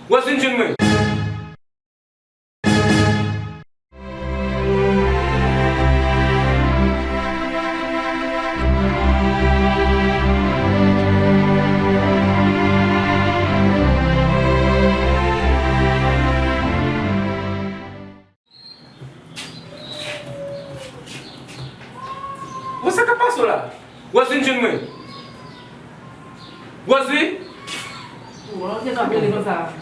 What's in June? What's that capaz là? What's in June? What's it? Você tá vendo como tá?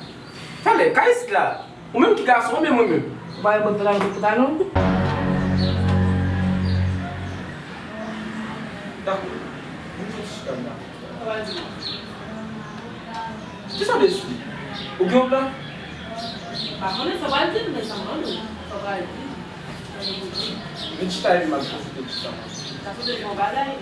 Falei, cai isso lá. O mesmo que garçom, o mesmo. Vai botar não? Tá. Tu sabe isso? O que é o plano? Agora só vai ter nessa mão. Só vai. A gente está aí, mas não sei. Tá tudo de mobile aí?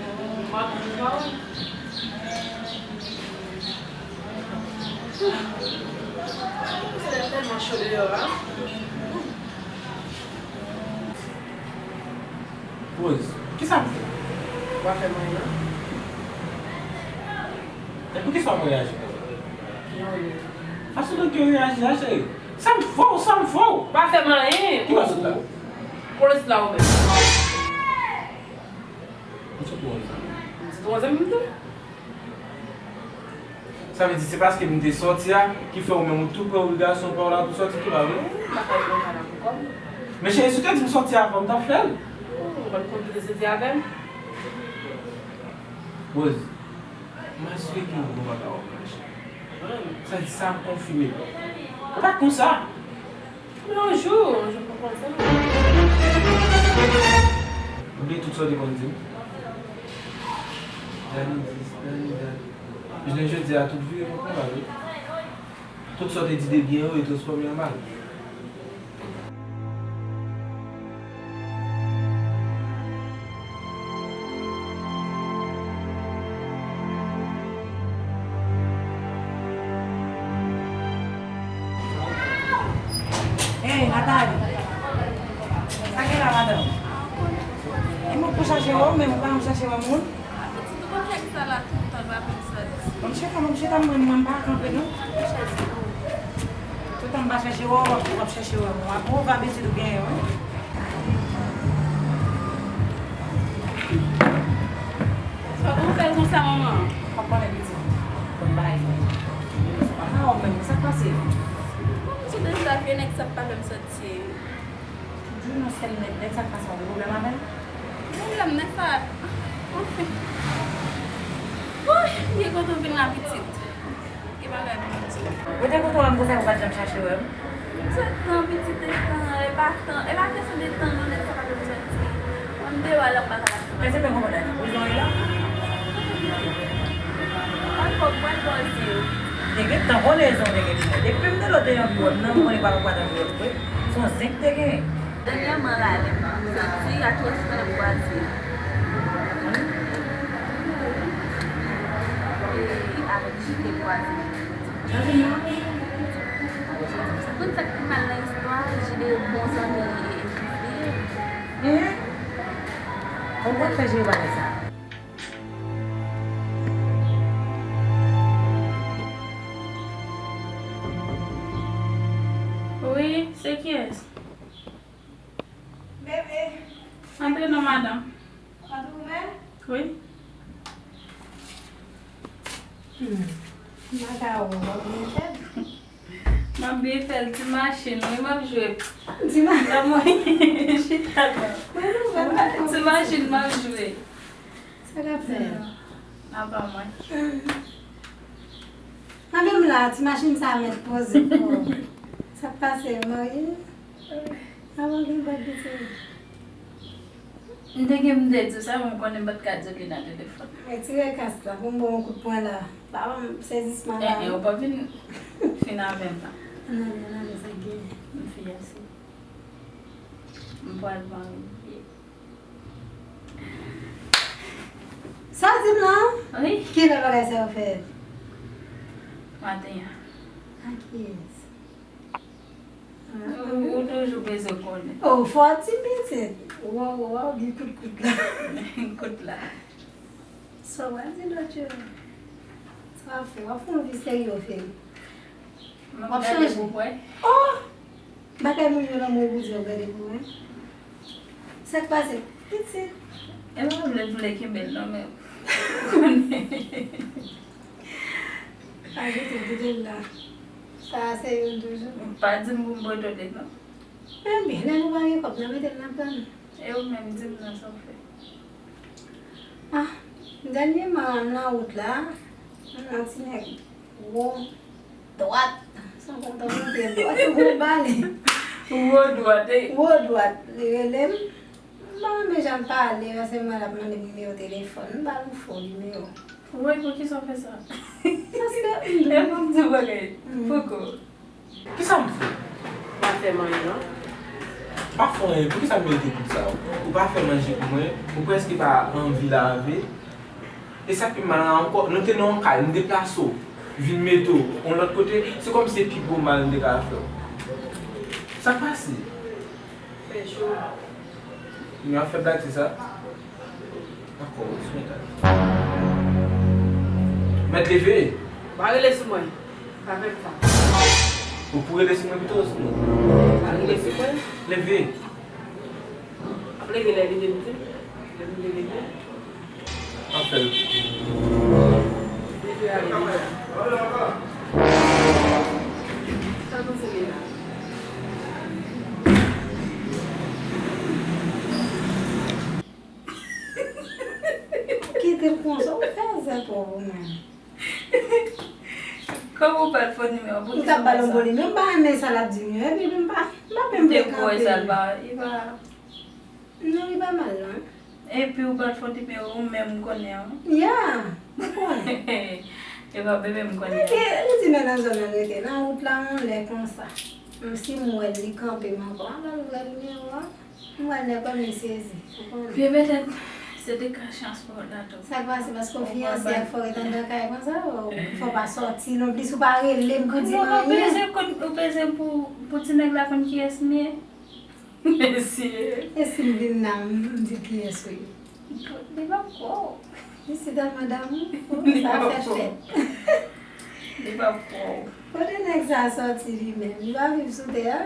Você deve ter uma choreira lá. Pois, o que sabe? Vai ter amanhã? É por que sua mulher age? Faz tudo que eu reage, acha aí. Sabe fogo! Vai ter amanhã? Que gosta lá? Por esse lado mesmo. Não sou boa, Você não usa muito? sabe? C'est parce que nous sommes sortis, qui fait au même tout pour l'obligation pour la sortir tout là. Mais chez ce que tu me sortir comme t'as fait? On va le compliquer ce dia avec. Pois, mas o que eu vou botar hoje? Ça dit ça confirmé. Pas comme ça. Non, je comprends ça. Oublie tout ça de bon Dieu. Je l'ai dit à toute vie, toutes sortes d'idées bien et transformées en mal. Hey, Nathalie. Ça qui est là, madame? Et moi, pour chercher l'homme, mais moi, je chercher l'homme. Comme je suis dans mon parc, un peu, non? Tout en bas, chercher l'homme, on va chercher l'homme. Après, on va baisser le gain, oui. Comment faire comme ça, maman? On prend les petits. Comme bail. Ah, on même, ça passe. Tu déjà vu que ça pas même sortir. Je ne sais pas, ça passe. On problème avec. Problème n'est pas. Enfin. Oui, il est quand on vient la petite. Il va la petite. Vous êtes content de vous faire chercher l'homme? C'est un petit temps, elle va faire des temps, on est pas comme sortir. On doit la pas. Mais c'est pas comment d'aller. Vous en êtes là? On peut pas dire. Dégâts, t'as raison, dégâts. Depuis que l'autre est en vie, non, on n'est pas quoi dans l'autre. Son 5 dégâts. Dernièrement, là, sortir à toi, c'est le voisin. Avec des voisins. Tout ça qui m'a l'histoire, j'ai des bons amis. On va faire jouer ça. Oui, c'est qui est-ce? Bébé, Entrez dans madame. tu as ouvert? Oui. Madame, on va Ma bien fait une machine, oui, m'a joué. Tu m'as La moyenne, je suis d'accord. Une machine m'a joué. Ça va faire. Ah bah moi. Ah, même là, tu imagines ça à mettre posé pour. Ça passe, marié. Avant qu'il va dire. Dès que me dit tout ça, on connaît pas de cadeau qui n'a pas de téléphone. Mais tu regardes là, pour un coup de poing là. Bah, saisissement là. Et on peut venir finir avec ça. Non, c'est gay. Une fille assez. On peut aller voir une fille. Ça, c'est blanc? Oui. Qui le va laisser faire? Matin. Ah, qui est? Ou toujours besoin de connaître. Oh, faut intimider. Wow, du coup là. Écoute là. Ça va, dis-le, tu. Ça va faire, on va faire un sérieux, fait. On change. Oh! Bakay moun yo nan moun bouzi yo gade pou mwen. Sa kwa se? Piti. E mwen vle kembel nan men. Aje te didel la. Sa se yon toujou. Pa di mwen boy do de nan. Mwen nan nou bagay kop nan metel nan plan. E ou men di mwen sa fe. Ah, ganye man nan out la. Nan sinek. Wou. Doat. San konta mwen te doat. Wou bale. Wou doat e. Wou doat. Lem. Mwen jan pale. Wase mwen ap mwen de yo telefon. Bal mwen fon me yo. Wou pou ki sa fe sa? Paske. E mwen di bagay. Foko. Ki sa mwen fè? Pa fè manje nan. Pa fon e, pou ki sa mwen ete pou sa? Ou pa fè manje pou mwen, ou preske pa anvi la ave. E sa pi man anko, nou te nan kal, nou deplaso, vin meto, on l'ot kote, se kom se pi pou mal nou de ka fè. Sa pase? Fè chou. Nou an fè blag se sa? Ako, sou metal. Met leve? Ba rele sou mwen. Pa fèk sa. Ou pou rele si mwen pito ou nou? Ba rele sou mwen. Leve? Ap leve leve de mwen. Leve leve. An fèl. Leve a leve. Sa kon se leve. Ki te konso, ou fè zè pou mwen? Como pa fon ni men? Mwen ka balon boli, mwen ba ane salap di mwen, mwen ba Te boy salba, iba. Non, iba mal lan. E pi ou pa fon ti men ou men mwen konen. Ya, mwen konen. Iba bebe mwen konen. Ke, li di men nan zon nan rete, nan out la mwen le kon sa. Mwen si mwen li kampe man kon, an mwen li mwen, mwen le kon mi sezi. Pi beten, se de ka chans pou la to. Sa kwa se bas konfiyansi ak fò etan de kay kon sa, ou fò pa sorti, non pli sou pa rele mwen di Non, nan ye. ou pese pou ti neg la kon ki es miye. Mesi. E si mwen vin nan mwen di ki eswe. Di ba ko? Disi dan madame, sa fè fèt. Di ba ko? Kote nek sa sorti li men, li ba viv sou te a.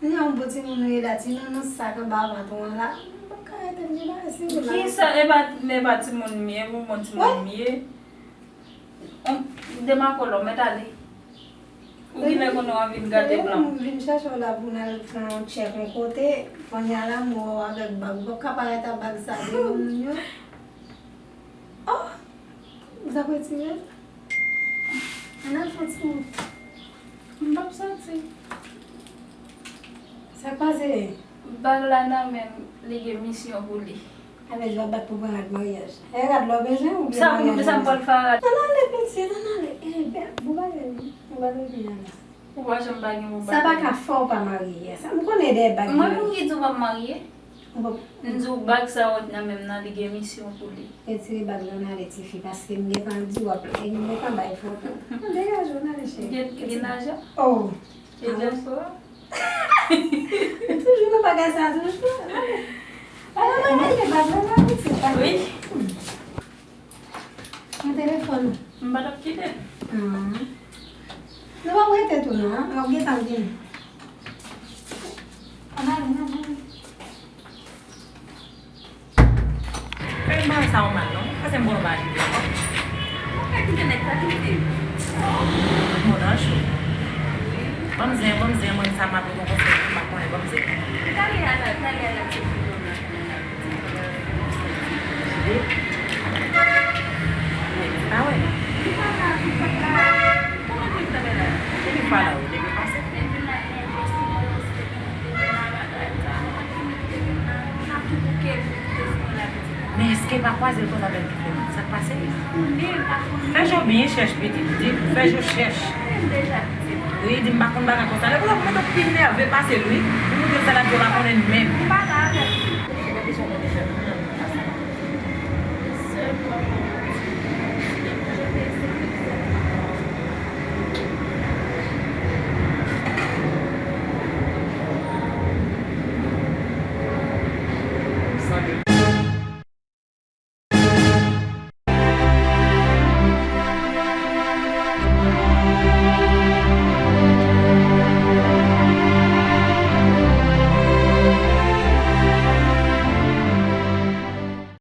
Ni an boti moun e la ti, nou sa ka ba vaton la. Baka ete mwen la esi mwen la. Ki sa e bat ti moun miye, moun ti moun miye. Dema ko lo metale. Ou gine kono an vin gade blan. Mwen vin chacho la pou nan fon chek mwen kote, fon yala mwen avek bag. Baka pareta bag sa de yon yo. Oh! Mwen apwe ti yon? An al foti moun. Mbap santi. Sa pase? Bag la nan men lige misyon pou li. Ave jwa bat pou ban ak maryaj. E rad lo bejen ou bien Sa maryaj? mpol farat. Nan ale peti, nan ale. E be, bou bagay mi. Bou bagay mi nan la. Ou wajan bagi mou Sa bagi. bak a fò pa marye. Sa mwen konen de bag. Mwen mwen ki tou pa marye. Mwen Nzou bag sa wot nan men nan lige misyon pou li. etire bag nan ale ti fi paske mwen kan di wap. E mwen kan bay foto. Mwen degaj ou nan le che. Gen aja? Oh. E jen so? Toujou nou bagay sa toujou. Ale mwen de bag nan ale ti. Oui. Mwen telefon. Mbat ap kite. Nou wap wete tou nou, an? Wap getan din. An ale, nan ale. Kaya ba sa uman, no? Kasi mbono ba rin? Mwen kite nek sa kite. Mbono an chou. Vamos ver, mãe, sa mapou kon konse bakon e vamos ver. Tali ala ti. Ah, ouais? Kama kwe tabela? Ele fala, ele passa. Mais est-ce que pas quase ele pode saber que ça passe isso? Fais eu bem, cherche petit, fais eu cherche. Oui, dis-moi qu'on va raconter. Alors, comment tu peux venir avec passer lui? Nous devons faire la journée même.